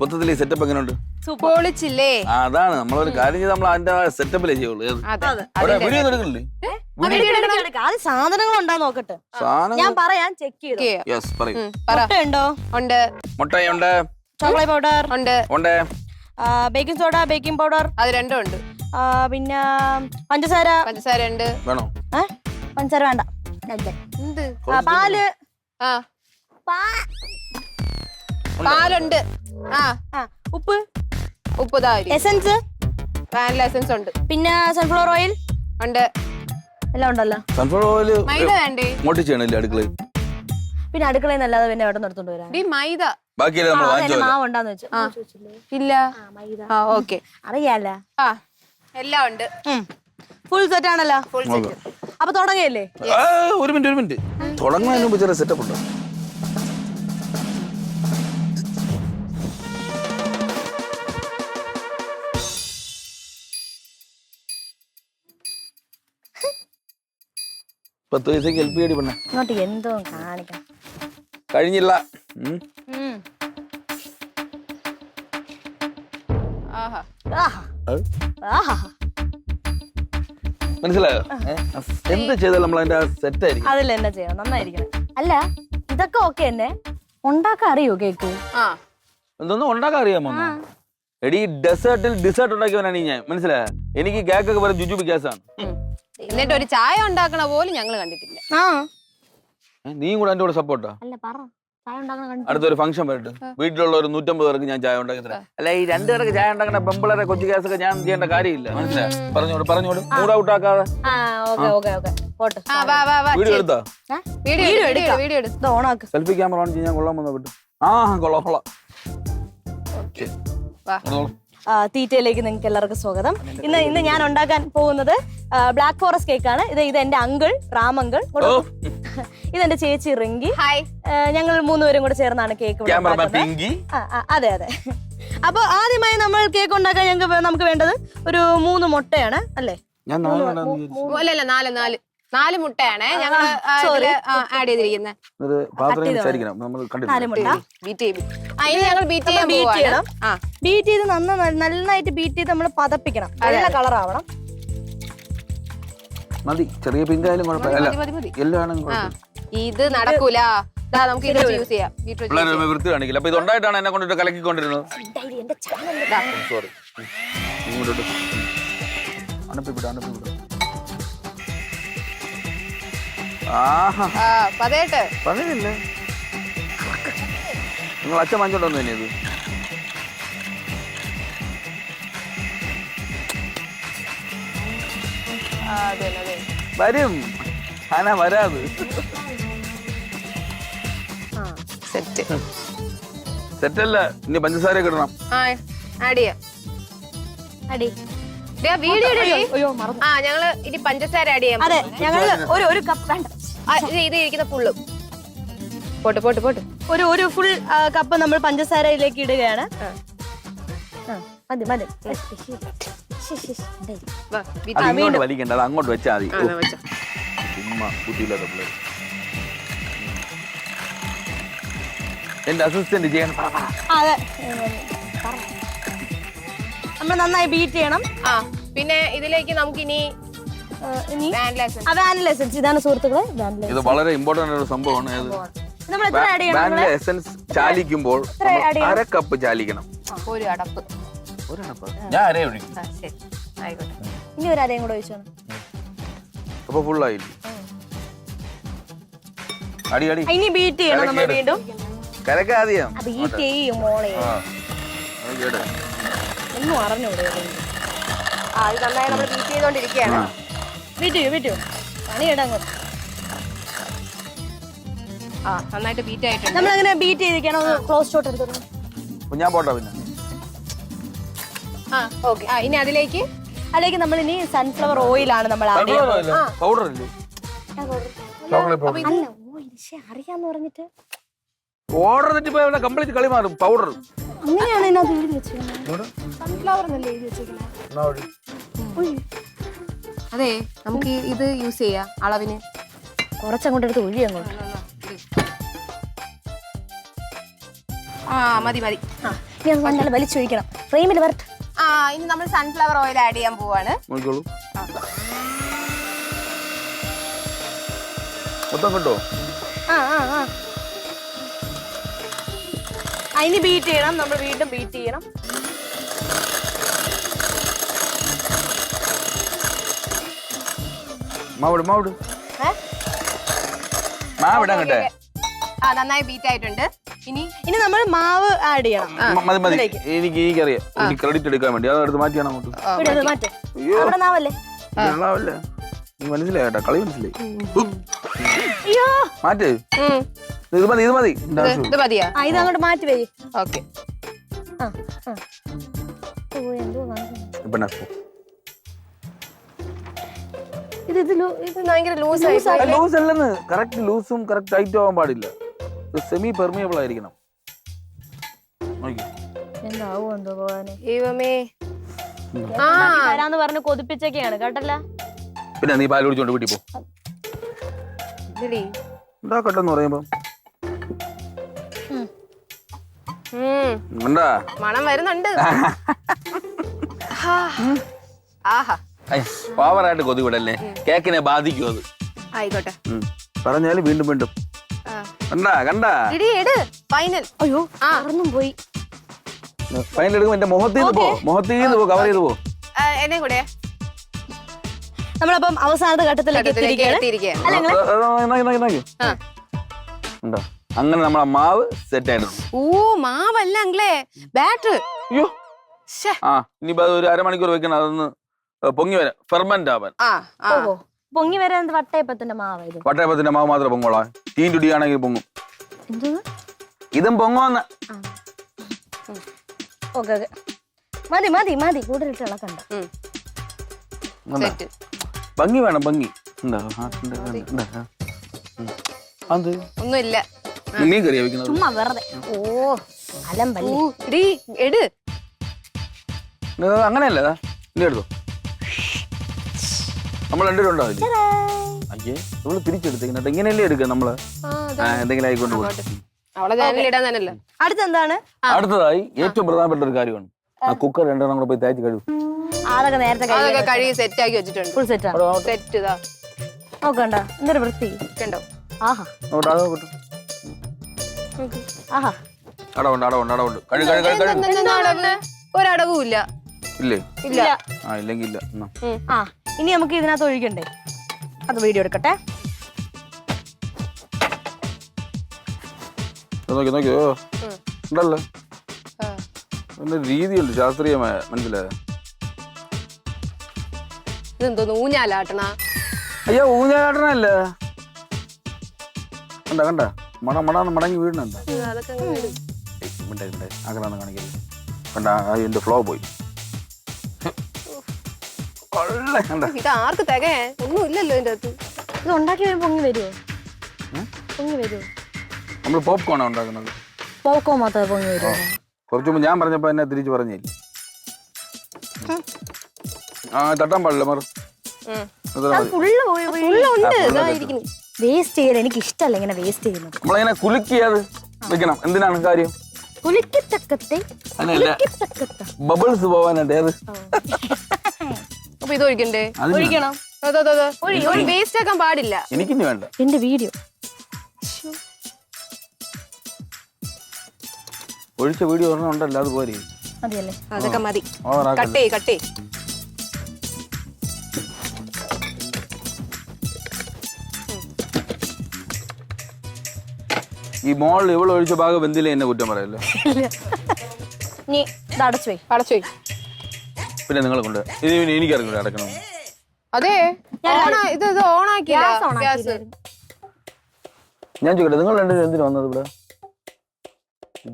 മൊത്തത്തില് സെറ്റപ്പ് എങ്ങനെയുണ്ട്? പൊളിച്ചില്ലേ? അതാണ് നമ്മളൊരു കാര്യം ചെയ്ത് നമ്മൾ അതിന്റെ സെറ്റപ്പിലേ ചെയ്യുള്ളൂ. വീഡിയോ എടുക്കണില്ലേ? അത് സാധനങ്ങൾ ഉണ്ടാ നോക്കട്ടെ. ഞാൻ പറയാൻ ചെക്ക് ചെയ്തു. മുട്ടയുണ്ടോ? ഉണ്ട്. മുട്ടയുണ്ട്. ചോക്ലേറ്റ് പൗഡർ ഉണ്ട്. ഉണ്ട്. ബേക്കിംഗ് സോഡ, ബേക്കിംഗ് പൗഡർ അത് രണ്ടും ഉണ്ട്. പിന്നെ പഞ്ചസാര. പഞ്ചസാര ഉണ്ട്. വേണോ? പഞ്ചസാര വേണ്ട. എന്ത്? പാല്. പാലുണ്ട്. ഉപ്പ്. ഉപ്പ്. എസൻസ്. വാനില എസൻസ് ഉണ്ട്. പിന്നെ സൺഫ്ലവർ ഓയിൽ ഉണ്ട്. എല്ലാം ഉണ്ടല്ലോ. സൺഫ്ലവർ ഓയിൽ മൈദ വേണ്ടേ? മോട്ടിച്ചാണല്ലേ അടുക്കളയിൽ? പിന്നെ അടുക്കളയിൽ നിന്നല്ലാതെ പിന്നെ എവിടെ നിർത്തോണ്ട് വരാം? മൈദ മാവ് ഉണ്ടാന്ന് വെച്ചു. ഇല്ല. ഓക്കെ, അറിയാലോ. എല്ലാം ഉണ്ട്. ഫുൾ സെറ്റ് ആണല്ലോ. Full set. അപ്പൊ തുടങ്ങിയല്ലേ? ഒരു മിനിറ്റ് തുടങ്ങുന്നതിന് മുമ്പ് ചെറിയ സെറ്റപ്പ് ഉണ്ട്. പത്ത് പൈസക്ക് ഹെൽപ്പ് ചെയ്യടി പെണ്ണെ. ഇങ്ങോട്ട് എന്തോ കാണിക്കാം. കഴിഞ്ഞില്ല. മനസ്സിലായോ? എന്ത് ചെയ്താലും നമ്മൾ അതിന്റെ സെറ്റ് ആയിരിക്കും. അതിൽ എന്നാ ചെയ്യണം? നന്നായിരിക്കണം. അല്ല, ഇതൊക്കെ ഓക്കെ തന്നെ. ഉണ്ടാക്കാൻ അറിയോ കേക്ക്? എന്തൊന്നും ഉണ്ടാക്കാൻ അറിയാമോ? എടി ഡെസേർട്ടിൽ ഡിസേർട്ട് ഉണ്ടാക്കിയവനാണ് ഞാൻ. മനസ്സിലായോ? എനിക്ക് കേക്കൊക്കെ പറയാൻ ജുജുബി കേസാണ്. എന്നിട്ട് ഒരു ചായ ഉണ്ടാക്കണ പോലും ഞങ്ങള് കണ്ടിട്ടില്ല. നീയും കൂടെ എന്റെ കൂടെ സപ്പോർട്ടാ? അല്ല, പറ. ചായ ഉണ്ടാക്കണ അടുത്തൊരു ഫംഗ്ഷൻ വരട്ടെ. വീട്ടിലുള്ള ഒരു 150 പേർക്ക് ഞാൻ ചായ ഉണ്ടാക്കി തരാം. അല്ല, ഈ 2 പേർക്ക് ചായ ഉണ്ടാക്കണ പെമ്പിളരെ കൊച്ചു കേസൊക്കെ ഞാൻ ചെയ്യേണ്ട കാര്യമില്ല. മനസ്സിലായോ? പറഞ്ഞോട് മൂഡ് ഔട്ട് ആക്കാതെ. വീഡിയോ എടുത്താ? വീഡിയോ എടുത്ത് ഓണാക്ക്. സെൽഫി ക്യാമറ ഓൺ ചെയ്യാൻ കൊള്ളാൻ വന്ന വിട്ടു. കൊള്ളാം. തീറ്റയിലേക്ക് നിങ്ങൾക്ക് എല്ലാവർക്കും സ്വാഗതം. ഇന്ന് ഞാൻ ഉണ്ടാക്കാൻ പോകുന്നത് ബ്ലാക്ക് ഫോറസ്റ്റ് കേക്കാണ്. ഇത് എന്റെ അങ്കിൾ റാമങ്കിൾ, ഇതെന്റെ ചേച്ചി റിങ്കി. ഞങ്ങൾ 3 പേരും കൂടെ ചേർന്നാണ് കേക്ക്. അതെ. അപ്പൊ ആദ്യമായി നമ്മൾ കേക്ക് ഉണ്ടാക്കാൻ നമുക്ക് വേണ്ടത് ഒരു 3 മുട്ടയാണ് അല്ലേ? 4 മുട്ടയാണ് ഞങ്ങൾ ആഡ് ചെയ്തിരിക്കുന്നത്. ബീറ്റ് ചെയ്ത് നന്നായിട്ട് ബീറ്റ് ചെയ്ത് നമ്മൾ പതപ്പിക്കണം. നല്ല കളർ ആവണം. മതി, ചെറിയ പിങ്ക് ആയാലും കുഴപ്പമില്ല. ഇത് നടക്കൂല. നമുക്ക് ഇത് യൂസ് ചെയ്യാം. വൃത്തി കാണിക്കില്ല. അപ്പൊ ഇത് ഉണ്ടായിട്ടാണ് എന്നെ കൊണ്ടിട്ട് കലക്കിക്കൊണ്ടിരുന്നത്. സോറി. പറഞ്ഞില്ലേ നിങ്ങൾ അച്ഛൻ വാങ്ങിച്ചോണ്ടോന്നു തന്നെ ഇത്? വരും. ആനാ വരാത്. സെറ്റല്ല, ഇനി പഞ്ചസാര കിട്ടണം. ഞങ്ങള് ഇനി പഞ്ചസാര ആഡ് ചെയ്യാം. അതെ, ഞങ്ങള് ഒരു കപ്പ് വേണ്ട. ഇത് ഇരിക്കുന്ന ഫുള്ള് പോട്ട് ഒരു ഫുൾ കപ്പ് നമ്മൾ പഞ്ചസാരയിലേക്ക് ഇടുകയാണ്. മതി. ഇങ്ങോട്ട് വലിക്കണ്ട, അത് അങ്ങോട്ട് വെച്ചാ മതി. എന്റെ അസിസ്റ്റന്റ് ചെയ്യണം. അതെ, നമ്മൾ നന്നായി ബീറ്റ് ചെയ്യണം. പിന്നെ ഇതിലേക്ക് നമുക്ക് ഇനി വാനില എസൻസ്. ഇതാണ് സുഹൃത്തുക്കളെ ഇത് വളരെ ഇമ്പോർട്ടന്റ് ഒരു സംഭവമാണ്. വാനില എസൻസ് ചാലിക്കുമ്പോൾ 1/2 കപ്പ് ചാലിക്കണം. ഒരു അടപ്പ്. ഞാൻ അരേ ഒഴിക്കും. ഇനി ഒരു അരയും കൂടെ ഒഴിച്ചോ. അപ്പൊ ഫുൾ ആയില്ല. അടി ഇനി ബീറ്റ് ചെയ്യണം നമ്മൾ വീണ്ടും. കരക്കാതെയാ ബീറ്റ് ചെയ്യും മോളെ. ഒന്നും അറിഞ്ഞൂടെ? ഇത് നന്നായി നമ്മൾ ബീറ്റ് ചെയ്തോണ്ടിരിക്കുകയാണ്. വീട്ടു പണിയിടങ്ങോട്ട്. നന്നായിട്ട് ബീറ്റ് ആയിട്ടുണ്ട്. നമ്മൾ അങ്ങനെ ബീറ്റ് ചെയ്തിരിക്കണം. ക്ലോസ് ഷോട്ട് എടുത്തു. ഞാൻ പോട്ടെ പിന്നെ. ഇനി അതിലേക്ക് നമ്മൾ ഇനി സൺഫ്ലവർ ഓയിലാണ് നമ്മൾ പൗഡർ ഇല്ലേ? അറിയാന്ന് പറഞ്ഞിട്ട് ഓർഡർ തെറ്റിപ്പോ കംപ്ലീറ്റ് കളി മാറും. പൗഡർ അങ്ങനെയാണ് ഇതിനകത്ത് എഴുതി വെച്ചിരിക്കുന്നത്. സൺഫ്ലവർ എന്നല്ലേ എഴുതി വെച്ചിരിക്കുന്നത്. അതെ, നമുക്ക് ഇത് യൂസ് ചെയ്യാം അളവിന്. കുറച്ചങ്ങോട്ട് എടുത്ത് ഒഴി അങ്ങോട്ട്. ആ മതി മതി. ഞാൻ നല്ല വലിച്ചൊഴിക്കണം. ഫ്രെയിമിൽ വരട്ടെ. ഇനി നമ്മൾ സൺഫ്ലവർ ഓയിൽ ആഡ് ചെയ്യാൻ പോവാണ്. മൊത്തം കിട്ടോ? അതിന് ബീറ്റ് ചെയ്യണം. നമ്മൾ വീണ്ടും ബീറ്റ് ചെയ്യണം. നന്നായി ബീറ്റ് ആയിട്ടുണ്ട്. ഇനി നമ്മൾ മാവ് ആഡ് ചെയ്യണം. എനിക്ക് അറിയാം. എനിക്ക് ക്രെഡിറ്റ് എടുക്കാൻ വേണ്ടി അതെടുത്ത് മാറ്റിയാണ് അങ്ങോട്ട്. നീ മനസ്സിലായിട്ടാ, കളി മനസ്സിലായി. മാറ്റ്. ഇത് മതി, ഇത് മതി. ഇത് മതിയാ? ഇത് അങ്ങോട്ട് മാറ്റി വരി. ഓക്കെ. ഇത് ഭയങ്കര ലൂസ് അല്ലെന്ന്. കറക്റ്റ് ലൂസും കറക്റ്റ് ടൈറ്റും ആവാൻ പാടില്ല. സെമി പെർമിയബിൾ ആയിരിക്കണം. തരാന്ന് പറഞ്ഞ് കൊതിപ്പിച്ചൊക്കെയാണ് കേട്ടല്ല. പിന്നെ നീ പാൽ കുടിച്ചോണ്ട് വീട്ടിൽ പോ. ഉണ്ടാക്കട്ടെന്ന് പറയുമ്പോ മണം വരുന്നുണ്ട്. പാവറായിട്ട് കൊതി വിടല്ലേ, കേക്കിനെ ബാധിക്കും അത്. ആയിക്കോട്ടെ. പറഞ്ഞാല് വീണ്ടും വീണ്ടും ഫൈനൽ. അയ്യോ പോയി. ഫൈനൽ എടുക്കുമ്പോ എന്റെ മുഖത്തീന്ന് പോ, കവർ ചെയ്ത് പോ. എന്നെ കൂടെ നമ്മളപ്പം അവസാനത്തെ ഘട്ടത്തിലേക്ക് അങ്ങനെ നമ്മളെ മാവ് സെറ്റ് ആയിരുന്നു. മാവല്ല അങ്ങളെ, ബാറ്റർ. അയ്യോ ഇനിയിപ്പോ ഒരു അരമണിക്കൂർ വെക്കണം അതൊന്ന് പൊങ്ങി വരാൻ, ഫെർമെന്റ് ആവാൻ. പൊങ്ങി വരാൻ വട്ടയപ്പത്തിന്റെ മാവ്. വട്ടയപ്പത്തിന്റെ മാവ് മാത്രമേ പൊങ്ങോളാം. ടീൻറ്റുടി ആണെങ്കിൽ പൊങ്ങും. ഇതും പൊങ്ങോന്ന്. മതി മതി മതി, കൂടുതലിട്ട് ഇളക്കണ്ട. ഭംഗി വേണം, ഭംഗി. ഒന്നുമില്ല, നീ കറിയാ വെക്കുന്നത് ചുമ്മാ വെറുതെ. അങ്ങനെയല്ല. ഇനി എടുത്തോ, നമ്മൾ രണ്ടുപേരും ഉണ്ടാവില്ലേ? അയ്യേ, നമ്മള് തിരിച്ചെടുത്തേക്കിട്ട് ഇങ്ങനെയല്ലേ എടുക്കുക നമ്മള്. എന്തെങ്കിലും ആയിക്കൊണ്ട് പോകും. അടുത്തതായി ഏറ്റവും പ്രധാനപ്പെട്ട ഒരു കാര്യമാണ്, ആ കുക്കർ രണ്ടെണ്ണം കൂടെ പോയി തേച്ച് കഴിവും. അതൊക്കെ നേരത്തെ കഴുകി സെറ്റ് ആക്കി വെച്ചിട്ടുണ്ട്. ഫുൾ സെറ്റ് ആണ്. സെറ്റ് ഇതാ നോക്കണ്ട, എന്തൊരു വൃത്തി കണ്ടോ. ആഹാ ആഹാ. ഒരടവും ഇല്ല. ഇല്ലേ? ഇല്ല. ഇല്ലെങ്കിൽ ഇല്ല. ഇനി നമുക്ക് ഇതിനകത്ത് ഒഴിക്കണ്ടേ? അത് വീഡിയോ എടുക്കട്ടെ. ഉണ്ടല്ലോ രീതിയുണ്ട്, ശാസ്ത്രീയമായ. മനസ്സിലായ? ഇതെന്തോന്ന് ഊഞ്ഞാലാട്ടണ? അയ്യോ, ഊഞ്ഞാലാട്ടണല്ല. കണ്ട കണ്ട മണാന്ന് മടങ്ങി വീടുന്നുണ്ട്. അങ്ങനെ കാണിക്കില്ല. കണ്ട അതിന്റെ ഫ്ലോ പോയി. ഇത് ആർക്ക് തികേ ഒന്നും ഇല്ലല്ലോ ഇതിന്റെ അകത്ത്. ഇത് ഉണ്ടാക്കി വരുമ്പോ പൊങ്ങി വരുമോ? പൊങ്ങി വരുമോ? നമ്മൾ പോപ്കോണാ ഉണ്ടാക്കുന്നത്. പോപ്കോൺ മാത്രമേ പൊങ്ങി വരുമോ? കുറച്ചു മുമ്പ് ഞാൻ പറഞ്ഞപ്പോ എന്നെ തിരിച്ചു പറഞ്ഞില്ല. തട്ടാൻ പാടില്ല. വേസ്റ്റ് ചെയ്യാൻ എനിക്ക് ഇഷ്ടമല്ല ഇങ്ങനെ വേസ്റ്റ് ചെയ്യുന്നത്. നമ്മളിങ്ങനെ കുലുക്കിയത് വെക്കണം. എന്തിനാണ് കാര്യം? ബബിൾസ് പോവാനായിട്ട്. ഏത് അപ്പൊ ഇത് ഒഴിക്കണ്ടേ? ഒഴിക്കണം. വേസ്റ്റ് ആക്കാൻ പാടില്ല. എനിക്കിനി വേണ്ട. എന്റെ വീഡിയോ ഒഴിച്ച വീഡിയോ ഒരെണ്ണം ഉണ്ടല്ലോ, അത് പോരെ. മതിയല്ലേ? അതൊക്കെ മതി. കട്ടേ ഈ മോളിൽ ഇവള് ഒഴിച്ച ഭാഗം വെന്തില്ല എന്നെ കുറ്റം പറയല്ലോ. അടച്ചു. പിന്നെ നിങ്ങളെ കൊണ്ട് എനിക്കറിയില്ല അടക്കണം. അതെ, ഇത് ഓണാക്കി. ഞാൻ ചോദിക്കട്ടെ, നിങ്ങൾ രണ്ടുപേരും എന്തിനു വന്നത് ഇവിടെ?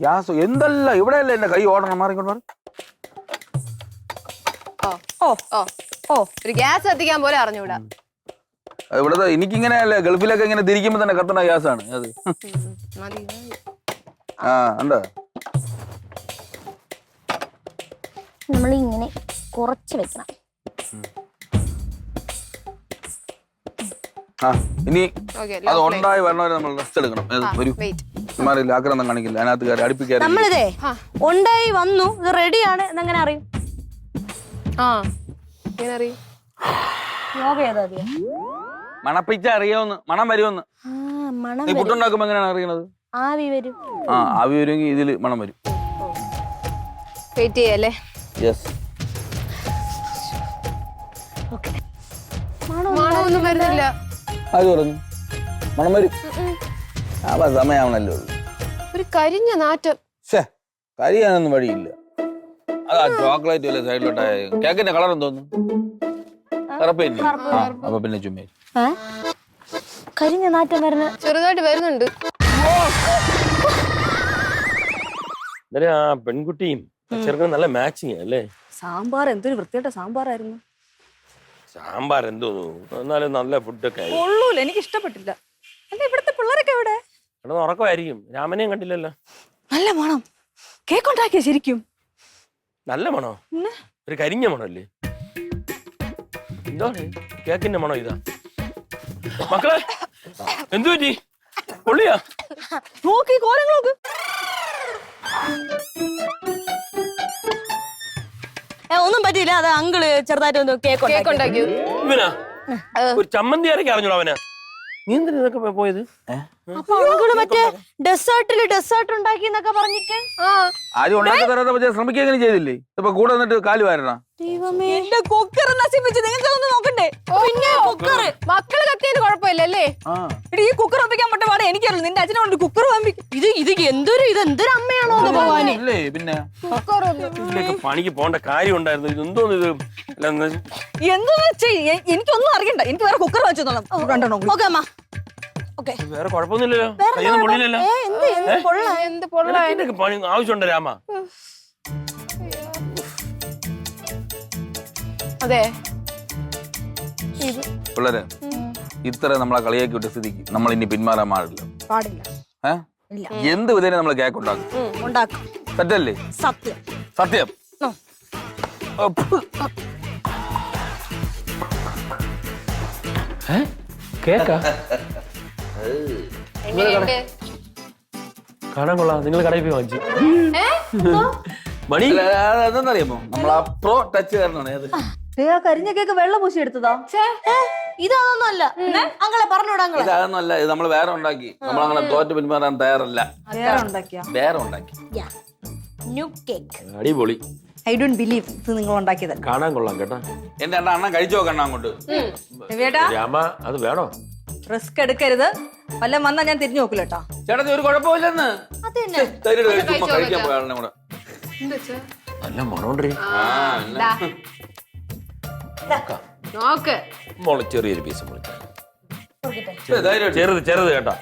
ഗ്യാസ് എന്തല്ല ഇവിടെയല്ല. എന്റെ കൈ ഓടണം. മാറിക്കൊണ്ട് മാറി. ഒരു ഗ്യാസ് കത്തിക്കാൻ പോലെ അറിഞ്ഞൂടാ. ഇവിടത്തെ എനിക്കിങ്ങനെയല്ലേ, ഗൾഫിലൊക്കെ ഇങ്ങനെ തിരിക്കുമ്പോ തന്നെ കത്തണ ഗ്യാസാണ് അത്. ഉണ്ടോ? നമ്മളിങ്ങനെ കുറച്ച് വെക്കണം. ഇനി അത് ഉണ്ടായി വരണവരെ നമ്മൾ റെസ്റ്റ് എടുക്കണം. മാറിയില്ല, ആക്രമണം കാണിക്കില്ല, അതിനകത്ത് കയറി അടുപ്പിക്കാറ്. നമ്മളിതേ ഉണ്ടായി വന്നു, ഇത് റെഡിയാണ് എന്നെങ്ങനെ അറിയും? ആ എങ്ങനെ അറിയും? യോഗ ഏതാ? മണപ്പിച്ച അറിയാവുന്ന മണം വരുമെന്ന്. മണം നീ പുട്ടുണ്ടാക്കുമ്പോ എങ്ങനെയാണ് അറിയണത്? ആവി വരും. ആ, ആവി വരുമെങ്കിൽ ഇതില് മണം വരും. വെയിറ്റ് ചെയ്യല്ലേ? യെസ്. മണമൊന്നും വരുന്നില്ല. ആര് പറഞ്ഞു? മണം വരും. ആ സമയാവണല്ലോ. ഒരു കരിഞ്ഞ നാറ്റം. കരിയാനൊന്നും വഴിയില്ല. അതാ ചോക്ലേറ്റ് വല്ല സൈഡിലോട്ടായ. കേക്കിന്റെ കളർ എന്തോന്നു? കറുപ്പ്. അപ്പൊ പിന്നെ ചുമ്മാ കരിഞ്ഞ നാറ്റം വരുന്ന ചെറുതായിട്ട് വരുന്നുണ്ട്. ആ പെൺകുട്ടിയും ചെറുക്കനും നല്ല മാച്ചിങ് അല്ലേ? സാമ്പാർ എന്തൊരു വൃത്തിയായിട്ട സാമ്പാറായിരുന്നു. സാമ്പാർ എന്തോന്നു, എന്നാലും നല്ല ഫുഡൊക്കെ കൊള്ളൂല, എനിക്ക് ഇഷ്ടപ്പെട്ടില്ല. അല്ല, ഇവിടുത്തെ പിള്ളേരൊക്കെ എവിടെ? ഇവിടെ ഉറക്കമായിരിക്കും. രാമനെയും കണ്ടില്ലല്ലോ. നല്ല മണം. കേക്ക് ഉണ്ടാക്കിയ ശരിക്കും നല്ല മണോ? ഒരു കരിഞ്ഞ മണല്ലേ? എന്താണ് കേക്കിന്റെ മണോ? ഇതാ മക്കളെ, എന്തു പറ്റി? പൊള്ളിയാ? നോക്കി കോലങ്ങൾ നോക്ക്. ഒന്നും പറ്റിയില്ല. അത് അങ്കിള് ചെറുതായിട്ട് ഒന്ന് കേക്ക് ഉണ്ടാക്കി. ഇവനാ ഒരു ചമ്മന്തി അരക്കി അറിഞ്ഞോളൂ അവന്. നീ എന്തിനാ ഇതൊക്കെ പോയത്? അപ്പൊ അങ്കിള് മറ്റേ ഡെസേർട്ട് ഉണ്ടാക്കി എന്നൊക്കെ പറഞ്ഞിട്ട് ആരും ഉണ്ടാക്കി തരാതെ പക്ഷേ ശ്രമിക്കുകയും ചെയ്തില്ലേ? ഇപ്പൊ കൂടെ വന്നിട്ട് കാല് വാരണ. ദൈവമേ, എന്റെ കുക്കർ നശിപ്പിച്ച്. നിങ്ങൾക്ക് അതൊന്നും നോക്കണ്ടേ? പിന്നെ കുക്കർ മക്കള് കത്തിയത് കുഴപ്പമില്ലല്ലേ? ഈ കുക്കർ ഒപ്പിക്കാൻ പറ്റ പാടെ എനിക്കറിയില്ല. നിന്റെ അച്ഛനോണ്ട് കുക്കർ ഇത് എന്തൊരു അമ്മയാണോ ഭഗവാനെ. പിന്നെ ഇതിലേക്ക് പണിക്ക് പോകേണ്ട കാര്യം ഉണ്ടായിരുന്നു. ഇത് എന്തോന്ന് ഇത്? എന്തോന്ന് എനിക്കൊന്നും അറിയണ്ട. എനിക്ക് വേറെ കുക്കർ വെച്ചോളാം. ഓക്കെ അമ്മ. വേറെ കുഴപ്പമൊന്നുമില്ലല്ലോ. കയ്യൊന്നും പൊള്ളില്ലല്ലോ. എന്ത് പൊള്ള പണി ആവശ്യമുണ്ടോ രാമ? അതെ. പിള്ളേരെ, ഇത്ര നമ്മളെ കളിയാക്കി വിട്ട സ്ഥിതിക്ക് നമ്മൾ ഇനി പിന്മാറാൻ പാടില്ല. എന്ത് വിധേന നമ്മൾ കേക്ക് ഉണ്ടാക്കും. തെറ്റല്ലേ? സത്യം. കേക്കാ കാണാൻ കൊള്ളാം. നിങ്ങൾ കടയിൽ പോയി വാങ്ങിച്ചു മണി. അതെന്നറിയാമോ? നമ്മൾ ആ പ്രോ ടച്ച് കാരണമാണ്. കരിഞ്ഞ കേക്ക് വെള്ളം പൂശി എടുത്തതാ. ഇതൊന്നും അല്ല. അങ്ങളെ പറഞ്ഞോടാ. ഇതൊന്നുമല്ല, ഇത് നമ്മൾ വേറെ ഉണ്ടാക്കി. നമ്മളങ്ങനെ തോറ്റ് പിന്മാറാൻ തയ്യാറല്ല. വേറെ ഉണ്ടാക്കി. അടിപൊളി. ഐ ഡോണ്ട് ബിലീവ് ഇത് നിങ്ങൾ ഉണ്ടാക്കിയത്. കാണാൻ കൊള്ളാം കേട്ടാ. എന്റെ അണ്ണൻ കഴിച്ചു നോക്കണ്ണ അങ്ങോട്ട്. രാമ, അത് വേണോ? റിസ്ക് എടുക്കരുത്. വല്ലതും വന്നാ ഞാൻ തിരിഞ്ഞു നോക്കില്ല കേട്ടോ. ചേട്ടത്തി ഒരു കുഴപ്പമില്ലെന്ന് കഴിക്കാൻ പോയ ആളിനെ കൂടെ. നല്ല മണോണ്ടേ. നോക്ക് മോള് ചെറിയൊരു പീസ് ചെറുത് കേട്ടാ.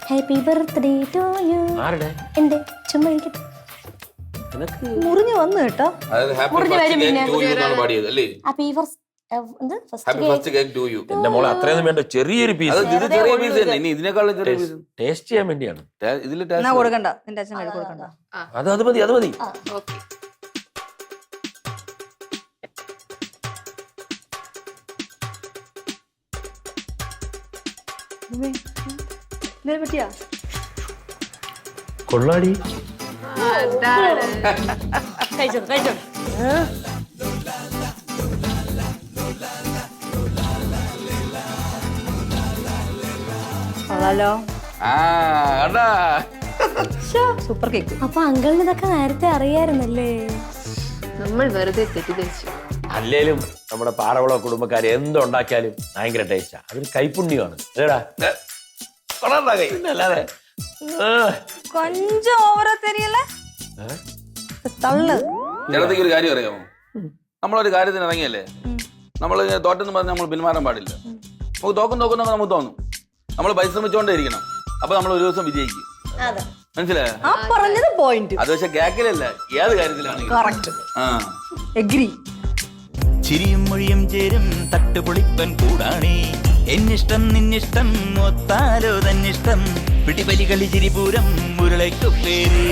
Happy birthday to you. ആരുടെ? എന്റെ ചുമ്മാ മുറിഞ്ഞു വന്നു കേട്ടോ. എന്റെ മോളെ അത്രയൊന്നും വേണ്ട, ചെറിയൊരു പീസ്. ഇതിനേക്കാളും ടേസ്റ്റ് ചെയ്യാൻ വേണ്ടിയാണ്. കൊടുക്കണ്ട, നിന്റെ അച്ഛൻ കയ്യിൽ കൊടുക്കണ്ട. അത് മതി. കൊള്ളാടി. കഴിച്ചോ. ഹലോ. Super cake. അപ്പൊ അങ്കിളിന് ഇതൊക്കെ നേരത്തെ അറിയായിരുന്നല്ലേ? നമ്മൾ വെറുതെ തെറ്റിദ്ധരിച്ചു. അല്ലേലും നമ്മുടെ പാറവള കുടുംബക്കാര് എന്തുണ്ടാക്കിയാലും ഭയങ്കര ടേസ്റ്റാ. അതൊരു കൈപ്പുണ്യമാണ്. അല്ലാതെ കൊഞ്ചം ഓവറാ തെരിയല്ലേ? ചേട്ടത്തേക്ക് ഒരു കാര്യം അറിയാമോ? നമ്മളൊരു കാര്യത്തിന് ഇറങ്ങിയല്ലേ, നമ്മൾ തോറ്റെന്ന് പറഞ്ഞാൽ നമ്മൾ പിന്മാറാൻ പാടില്ല. നമുക്ക് തോക്കുന്നൊക്കെ നമുക്ക് തോന്നും. നമ്മൾ പരിശ്രമിച്ചോണ്ടേ ഇരിക്കണം. അപ്പൊ നമ്മൾ ഒരു ദിവസം വിജയിക്കും. മനസ്സിലായോ? അത് പക്ഷെ കേക്കിലല്ല, ഏത് കാര്യത്തിലാണ്. ചിരിയും മൊഴിയും ചേരും തട്ടുപൊളിപ്പൻ കൂടാണേ. എന്നിഷ്ടം നിന്നിഷ്ടം ഒത്താലോ തന്നിഷ്ടം. പിടിപലി കളി ചിരിപൂരം മുരളയ്ക്കു പേര്.